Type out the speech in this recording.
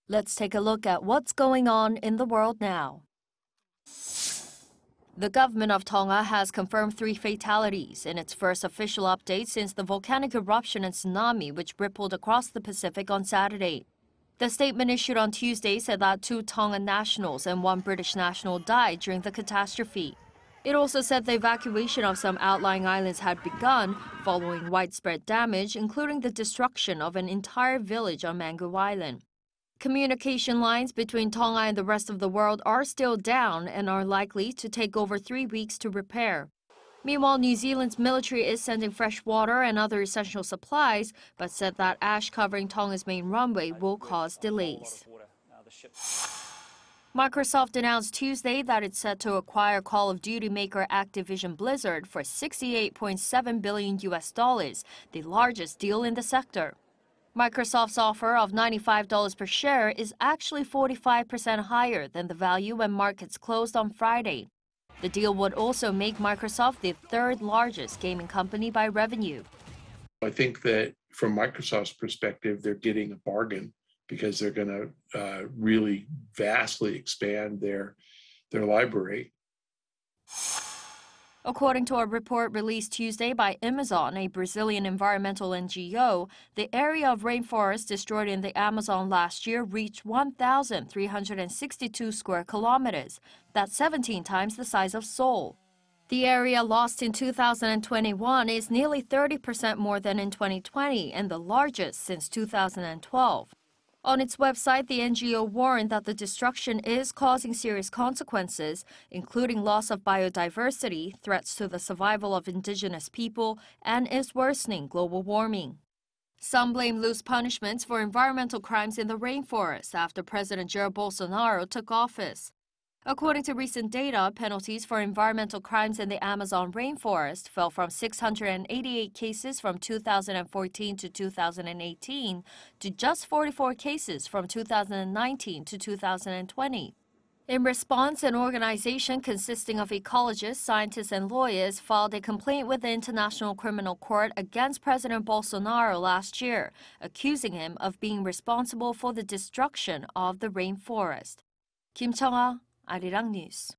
Let's take a look at what's going on in the world now. The government of Tonga has confirmed 3 fatalities in its first official update since the volcanic eruption and tsunami which rippled across the Pacific on Saturday. The statement issued on Tuesday said that 2 Tongan nationals and 1 British national died during the catastrophe. It also said the evacuation of some outlying islands had begun following widespread damage, including the destruction of an entire village on Mangu Island. Communication lines between Tonga and the rest of the world are still down and are likely to take over 3 weeks to repair. Meanwhile, New Zealand's military is sending fresh water and other essential supplies, but said that ash covering Tonga's main runway will cause delays. Microsoft announced Tuesday that it's set to acquire Call of Duty maker Activision Blizzard for $68.7 billion, the largest deal in the sector. Microsoft's offer of $95 per share is actually 45% higher than the value when markets closed on Friday. The deal would also make Microsoft the 3rd largest gaming company by revenue. I think that from Microsoft's perspective, they're getting a bargain because they're going to really vastly expand their library. According to a report released Tuesday by Amazon, a Brazilian environmental NGO, the area of rainforest destroyed in the Amazon last year reached 1,362 square kilometers. That's 17 times the size of Seoul. The area lost in 2021 is nearly 30% more than in 2020 and the largest since 2012. On its website, the NGO warned that the destruction is causing serious consequences, including loss of biodiversity, threats to the survival of indigenous people, and is worsening global warming. Some blame loose punishments for environmental crimes in the rainforest after President Jair Bolsonaro took office. According to recent data, penalties for environmental crimes in the Amazon rainforest fell from 688 cases from 2014 to 2018 to just 44 cases from 2019 to 2020. In response, an organization consisting of ecologists, scientists, and lawyers filed a complaint with the International Criminal Court against President Bolsonaro last year, accusing him of being responsible for the destruction of the rainforest. Kim Chang-ah, Arirang News.